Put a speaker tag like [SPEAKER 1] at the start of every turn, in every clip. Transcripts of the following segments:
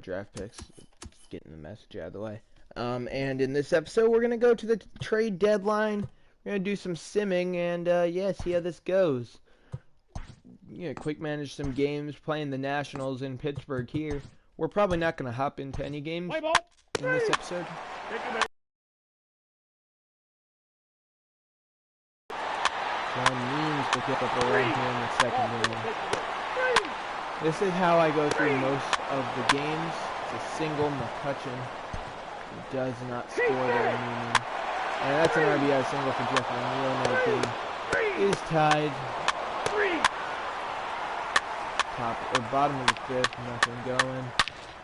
[SPEAKER 1] draft picks. Getting the message out of the way. And in this episode, we're going to go to the trade deadline. We're going to do some simming and, yeah, see how this goes. Quick manage some games, playing the Nationals in Pittsburgh here. We're probably not going to hop into any games in this episode. John Means will get up a run here in the second inning. This is how I go through most of the games. It's a single. McCutcheon does not score there, Meaning. And that's an RBI single for Jeff McNeil. Now the game is tied. Top or bottom of the fifth, nothing going.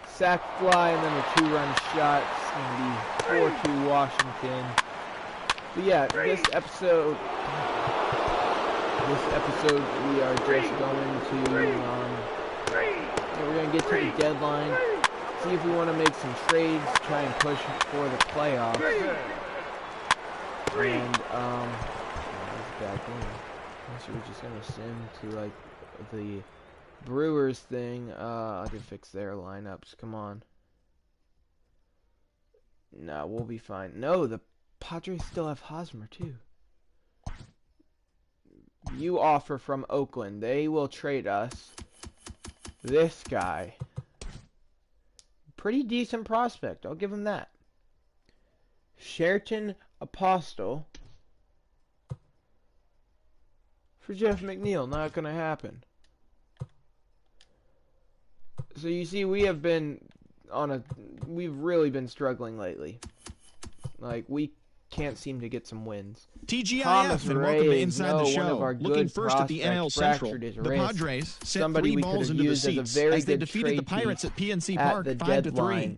[SPEAKER 1] Sack fly and then a 2-run shot. It's going to be 4-2 Washington. But yeah, this episode we are just going to we're going to get to the deadline, see if we want to make some trades, try and push for the playoffs. And that's a bad game. So we're just going to sim to like the Brewers thing. I can fix their lineups. Come on. No, we'll be fine. No, the Padres still have Hosmer too. You offer from Oakland. They will trade us this guy. Pretty decent prospect. I'll give him that. Sheraton Apostle for Jeff McNeil. Not going to happen. So you see, we've really been struggling lately. Like, we can't seem to get some wins.
[SPEAKER 2] TGIF, and welcome to Inside the Show. Looking first at the NL Central, the Padres sent 3 balls into the seats as they defeated the Pirates at PNC Park 5-3.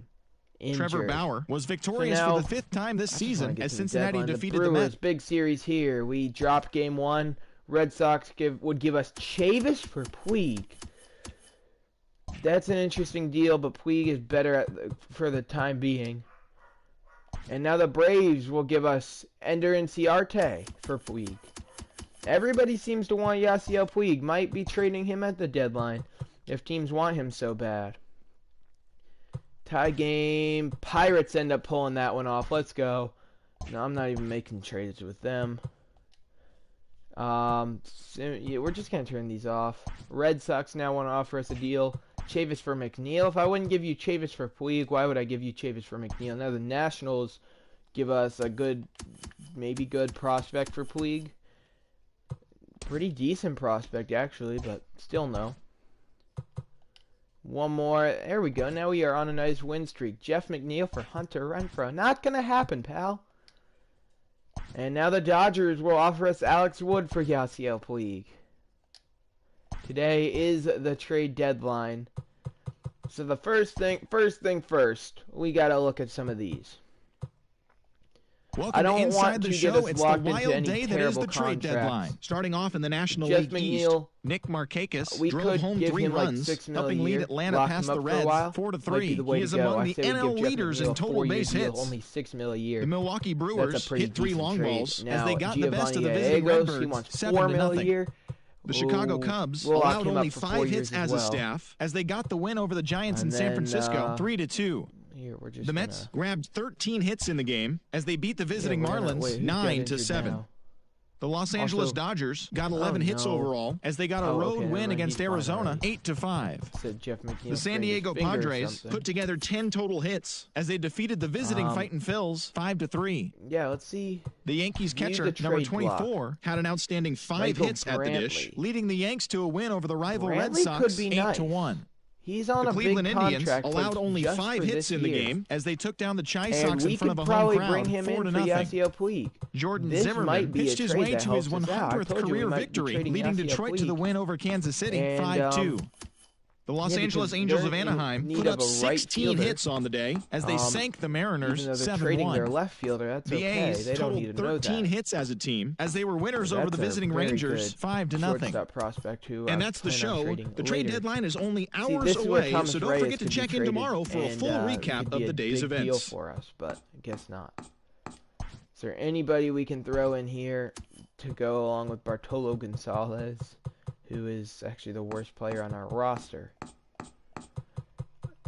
[SPEAKER 2] Trevor Bauer was victorious for the 5th time this season as Cincinnati defeated the Mets.
[SPEAKER 1] Big series here. We dropped game 1. Red Sox would give us Chavis for Puig. That's an interesting deal, but Puig is better for the time being. And now the Braves will give us Ender Inciarte for Puig. Everybody seems to want Yasiel Puig. Might be trading him at the deadline if teams want him so bad. Tie game. Pirates end up pulling that one off. Let's go. No, I'm not even making trades with them. Yeah, we're just going to turn these off. Red Sox now want to offer us a deal. Chavis for McNeil. If I wouldn't give you Chavis for Puig, why would I give you Chavis for McNeil? Now the Nationals give us a good, maybe good prospect for Puig. Pretty decent prospect, actually, but still no. One more. There we go. Now we are on a nice win streak. Jeff McNeil for Hunter Renfroe. Not going to happen, pal. And now the Dodgers will offer us Alex Wood for Yasiel Puig. Today is the trade deadline. So the first thing first, we got to look at some of these.
[SPEAKER 2] Welcome to Inside the Show. It's the wild day that is the trade deadline. Starting off in the National League East, Nick Markakis drove home 3 runs, helping lead Atlanta past the Reds 4-3. He is among the NL leaders in total base hits.
[SPEAKER 1] Only $6 million a year.
[SPEAKER 2] The Milwaukee Brewers hit 3 long balls as they got the best of the visiting Redbirds 7-0. The Chicago Cubs allowed only 5 hits as a staff as they got the win over the Giants in San Francisco 3-2. The Mets grabbed 13 hits in the game as they beat the visiting Marlins 9-7. The Los Angeles Dodgers got 11 hits overall as they got a road win against Arizona 8-5. The San Diego Padres put together 10 total hits as they defeated the visiting Fightin' Phils 5-3.
[SPEAKER 1] Yeah, let's see.
[SPEAKER 2] The Yankees catcher, number 24, had an outstanding 5 hits at the dish, leading the Yanks to a win over the rival Red Sox 8-1.
[SPEAKER 1] He's on
[SPEAKER 2] the
[SPEAKER 1] a
[SPEAKER 2] Cleveland
[SPEAKER 1] big
[SPEAKER 2] Indians
[SPEAKER 1] contract
[SPEAKER 2] allowed only 5 hits in the game as they took down the Chi Sox in front of a home
[SPEAKER 1] probably
[SPEAKER 2] crowd
[SPEAKER 1] bring him
[SPEAKER 2] 4-0. Jordan Zimmerman pitched his way to his 100th career victory, leading Detroit to the win over Kansas City 5-2. The Los Angeles Angels of Anaheim put up 16 hits on the day as they sank the Mariners 7-1. The A's totaled 13 hits as a team as they were winners over the visiting Rangers 5-0. And that's the show. The trade deadline is only hours away, so don't forget to check in tomorrow for a full recap of the day's events.
[SPEAKER 1] For us, but I guess not. Is there anybody we can throw in here to go along with Bartolo Gonzalez, who is actually the worst player on our roster?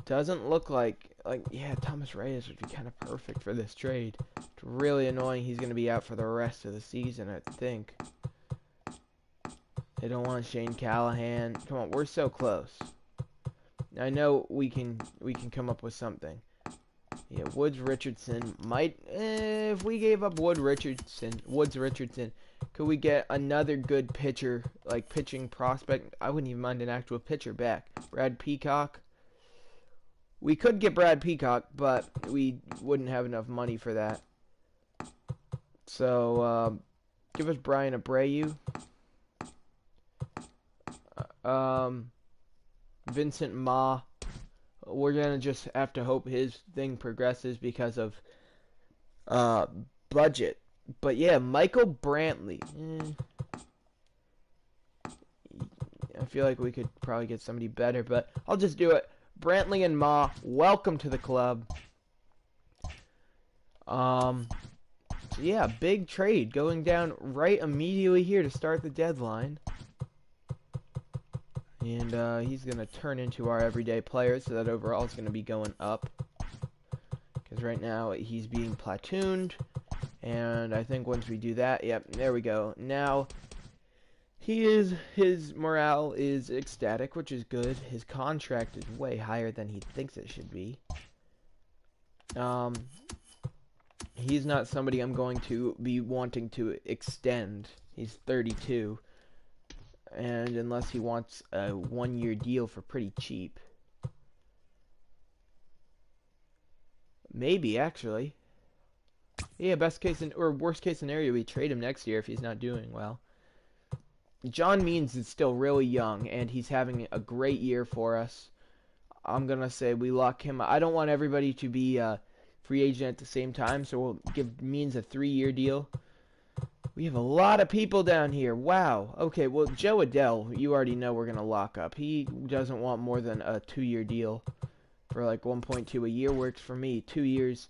[SPEAKER 1] doesn't look like, yeah, Thomas Reyes would be kind of perfect for this trade. It's really annoying he's going to be out for the rest of the season, I think. They don't want Shane Callahan. Come on, we're so close. I know we can come up with something. Yeah, Woods Richardson might, if we gave up Woods Richardson, could we get another good pitcher, like pitching prospect? I wouldn't even mind an actual pitcher back. Brad Peacock. We could get Brad Peacock, but we wouldn't have enough money for that. So, give us Brian Abreu. Vincent Ma. We're going to just have to hope his thing progresses because of budget. But yeah, Michael Brantley. I feel like we could probably get somebody better, but I'll just do it. Brantley and Ma, welcome to the club. So yeah, big trade going down right immediately here to start the deadline. And he's going to turn into our everyday player, so that overall is going to be going up. Because right now he's being platooned. And I think once we do that, yep, there we go. Now, his morale is ecstatic, which is good. His contract is way higher than he thinks it should be. He's not somebody I'm going to be wanting to extend. He's 32. And unless he wants a 1-year deal for pretty cheap. Maybe, actually. Yeah, best case or worst case scenario, we trade him next year if he's not doing well. John Means is still really young, and he's having a great year for us. I'm going to say we lock him. I don't want everybody to be a free agent at the same time, so we'll give Means a 3-year deal. We have a lot of people down here. Wow. Okay, well, Joe Adele, you already know we're going to lock up. He doesn't want more than a 2-year deal. For like 1.2 a year works for me. 2 years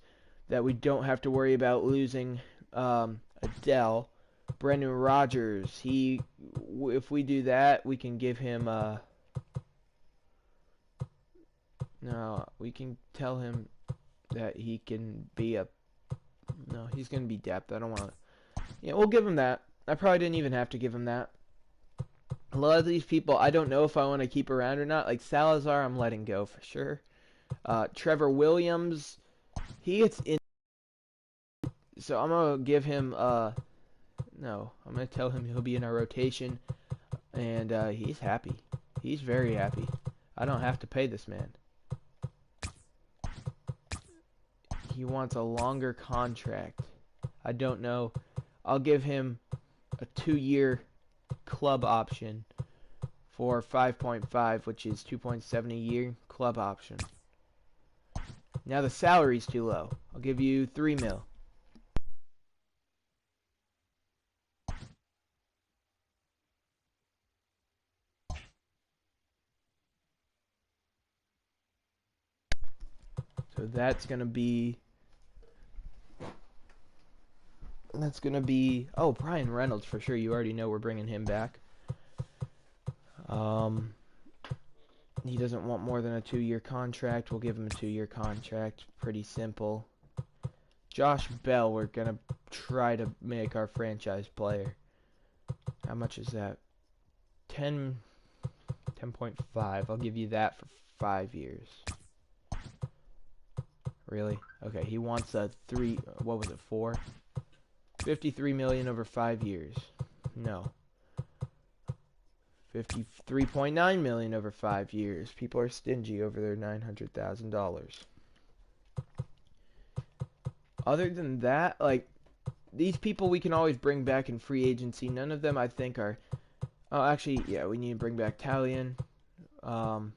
[SPEAKER 1] that we don't have to worry about losing Adele. Brendan Rodgers, if we do that, we can give him no, we can tell him that he can be no, he's going to be depth. I don't want to. Yeah, we'll give him that. I probably didn't even have to give him that. A lot of these people, I don't know if I want to keep around or not. Like Salazar, I'm letting go for sure. Trevor Williams, he gets in. So I'm going to give him, no, I'm going to tell him he'll be in our rotation. And he's happy. He's very happy. I don't have to pay this man. He wants a longer contract. I don't know. I'll give him a 2-year club option for 5.5, which is 2.7 a year club option. Now the salary's too low. I'll give you $3 million. So that's gonna be. Oh, Brian Reynolds for sure. You already know we're bringing him back. He doesn't want more than a 2-year contract. We'll give him a 2-year contract. Pretty simple. Josh Bell, we're going to try to make our franchise player. How much is that? 10.5. I'll give you that for 5 years. Really? Okay, he wants a 4? $53 million over 5 years. No. $53.9 million over 5 years. People are stingy over their $900,000. Other than that, like, these people we can always bring back in free agency. None of them, I think, are... Oh, actually, yeah, we need to bring back Talion. We're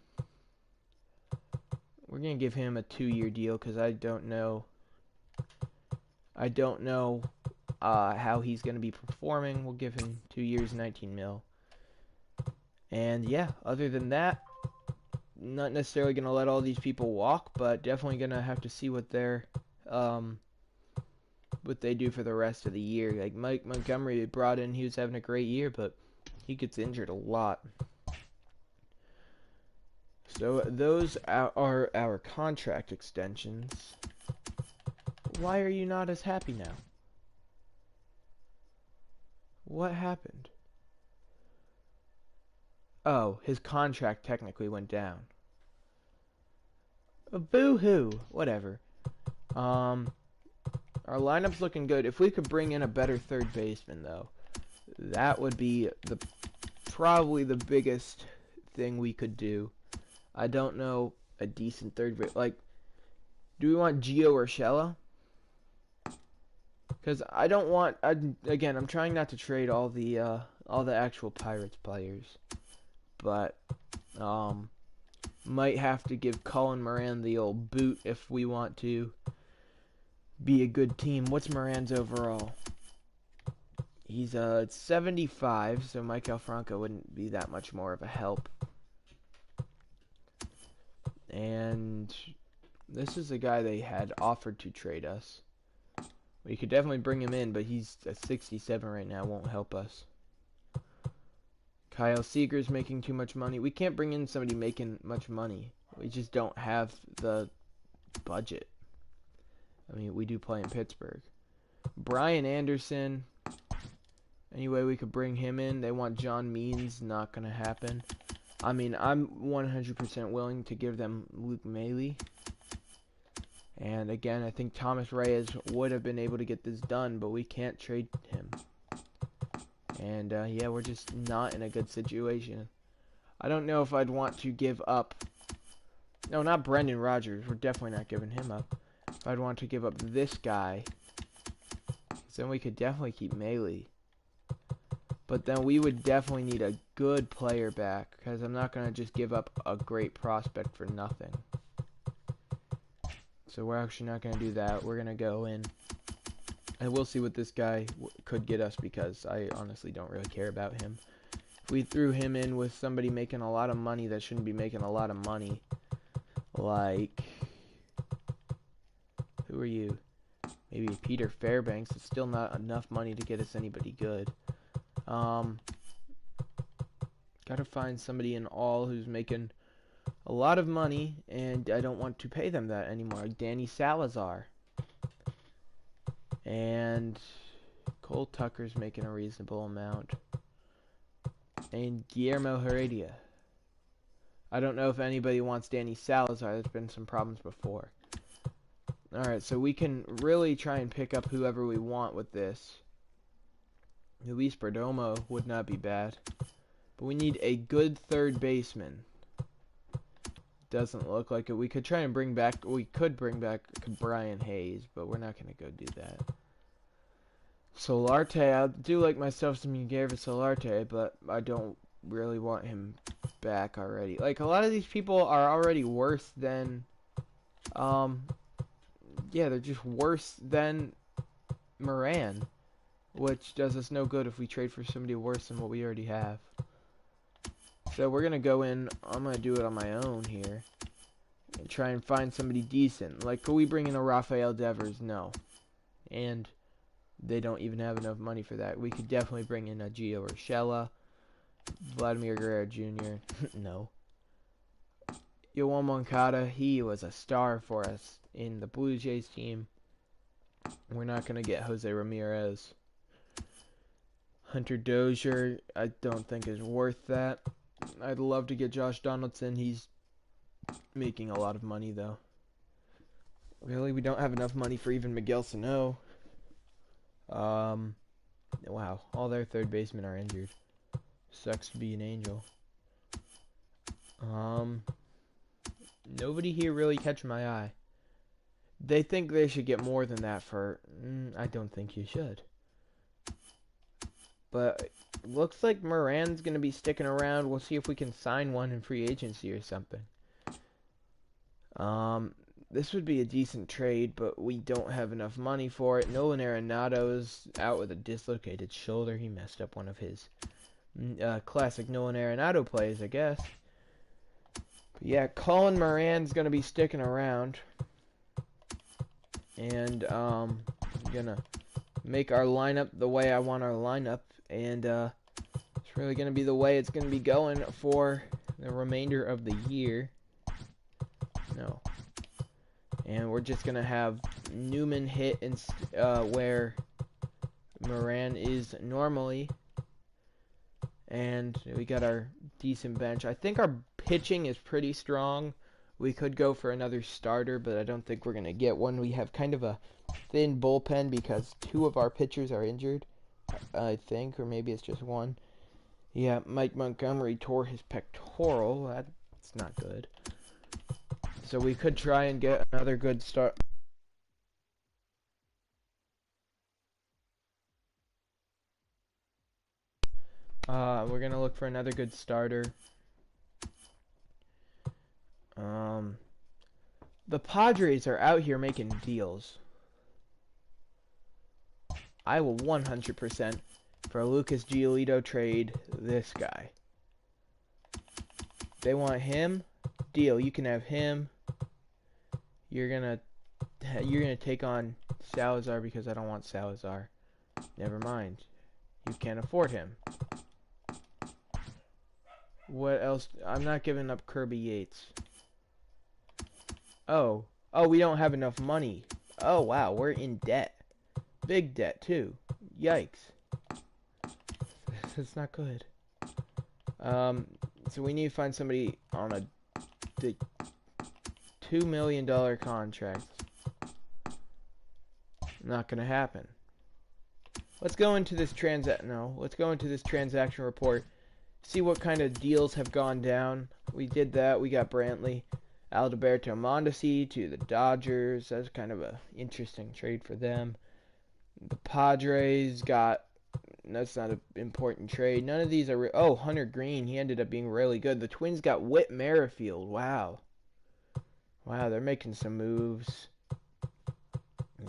[SPEAKER 1] going to give him a 2-year deal because I don't know how he's going to be performing. We'll give him 2 years, 19 mil. And yeah, other than that, not necessarily going to let all these people walk, but definitely going to have to see what they do for the rest of the year. Like Mike Montgomery brought in, he was having a great year, but he gets injured a lot. So those are our contract extensions. Why are you not as happy now? What happened? Oh, his contract technically went down. Boo-hoo. Whatever. Our lineup's looking good. If we could bring in a better third baseman, though, that would be probably the biggest thing we could do. I don't know a decent third base. Like, do we want Gio Urshela? Because I don't want. Again, I'm trying not to trade all the actual Pirates players, but might have to give Colin Moran the old boot if we want to be a good team. What's Moran's overall? He's 75, so Maikel Franco wouldn't be that much more of a help. And this is a guy they had offered to trade us. We could definitely bring him in, but he's a 67 right now, won't help us. Kyle Seager's making too much money. We can't bring in somebody making much money. We just don't have the budget. I mean, we do play in Pittsburgh. Brian Anderson. Any way we could bring him in? They want John Means. Not going to happen. I mean, I'm 100% willing to give them Luke Maile. And again, I think Thomas Reyes would have been able to get this done, but we can't trade him. And yeah, we're just not in a good situation. I don't know if I'd want to give up. No, not Brendan Rodgers. We're definitely not giving him up. If I'd want to give up this guy, then we could definitely keep Maile. But then we would definitely need a good player back, because I'm not going to just give up a great prospect for nothing. So we're actually not going to do that. We're going to go in, and we'll see what this guy could get us, because I honestly don't really care about him. If we threw him in with somebody making a lot of money that shouldn't be making a lot of money, like, who are you? Maybe Peter Fairbanks. It's still not enough money to get us anybody good. Gotta find somebody in all who's making a lot of money, and I don't want to pay them that anymore. Danny Salazar. And Cole Tucker's making a reasonable amount. And Guillermo Heredia. I don't know if anybody wants Danny Salazar. There's been some problems before. Alright, so we can really try and pick up whoever we want with this. Luis Perdomo would not be bad. But we need a good third baseman. Doesn't look like it. We could try and bring back Brian Hayes, but we're not going to go do that. Solarte, I do like myself some Gary Solarte, but I don't really want him back already. Like, a lot of these people are already worse than, yeah, they're just worse than Moran, which does us no good if we trade for somebody worse than what we already have. So we're going to go in, I'm going to do it on my own here, and try and find somebody decent. Like, could we bring in a Rafael Devers? No. And they don't even have enough money for that. We could definitely bring in a Gio Urshela, Vladimir Guerrero Jr. No. Yoan Moncada, he was a star for us in the Blue Jays team. We're not going to get Jose Ramirez. Hunter Dozier, I don't think is worth that. I'd love to get Josh Donaldson. He's making a lot of money, though. Really, we don't have enough money for even Miguel Sano. Wow, all their third basemen are injured. Sucks to be an Angel. Nobody here really catch my eye. They think they should get more than that for... I don't think you should. But looks like Moran's going to be sticking around. We'll see if we can sign one in free agency or something. This would be a decent trade, but we don't have enough money for it. Nolan Arenado is out with a dislocated shoulder. He messed up one of his classic Nolan Arenado plays, I guess. But yeah, Colin Moran's going to be sticking around. And I'm going to make our lineup the way I want our lineup. And it's really going to be the way it's going to be going for the remainder of the year. No. And we're just going to have Newman hit where Moran is normally. And we got our decent bench. I think our pitching is pretty strong. We could go for another starter, but I don't think we're going to get one. We have kind of a thin bullpen because 2 of our pitchers are injured, I think, or maybe it's just 1. Yeah, Mike Montgomery tore his pectoral. That's not good. So we could try and get another good start. We're going to look for another good starter. The Padres are out here making deals. I will 100% for a Lucas Giolito trade this guy. They want him. Deal. You can have him. You're gonna take on Salazar because I don't want Salazar. Never mind. You can't afford him. What else? I'm not giving up Kirby Yates. Oh, we don't have enough money. Oh, wow, we're in debt. Big debt, too. Yikes. That's not good. So we need to find somebody on a $2 million contract. Not gonna happen. Let's go into this transaction report. See what kind of deals have gone down. We did that. We got Brantley. Alberto Mondesi to the Dodgers. That's kind of a interesting trade for them. The Padres got... That's not an important trade. None of these are... Oh, Hunter Green. He ended up being really good. The Twins got Whit Merrifield. Wow. Wow, they're making some moves.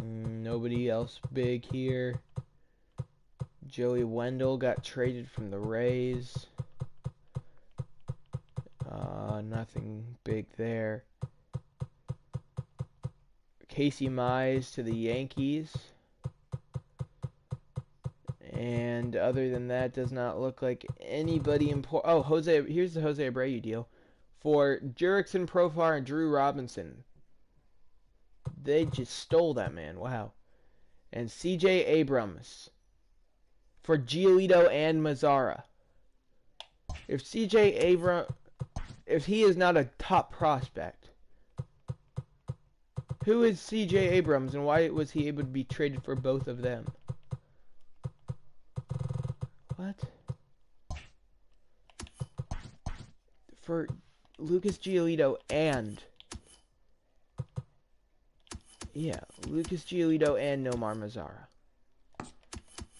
[SPEAKER 1] Nobody else big here. Joey Wendell got traded from the Rays. Nothing big there. Casey Mize to the Yankees. And other than that, does not look like anybody important. Oh, here's the Jose Abreu deal. For Jurickson Profar and Drew Robinson. They just stole that man. Wow. And CJ Abrams. For Giolito and Mazzara. If he is not a top prospect, who is CJ Abrams and why was he able to be traded for both of them? What? For Lucas Giolito and... Yeah, Lucas Giolito and Nomar Mazzara.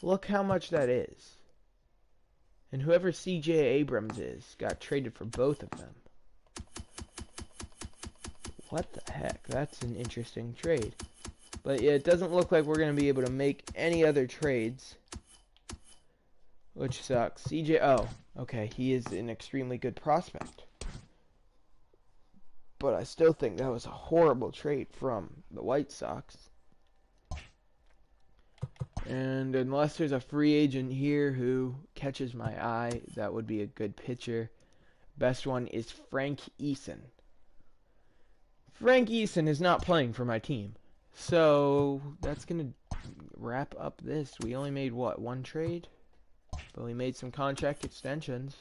[SPEAKER 1] Look how much that is. And whoever CJ Abrams is got traded for both of them. What the heck? That's an interesting trade. But yeah, it doesn't look like we're going to be able to make any other trades. Which sucks. CJ... Oh, okay. He is an extremely good prospect. But I still think that was a horrible trade from the White Sox. And unless there's a free agent here who catches my eye, that would be a good pitcher. Best one is Frank Eason. Frank Eason is not playing for my team. So that's going to wrap up this. We only made, what, one trade? But we made some contract extensions.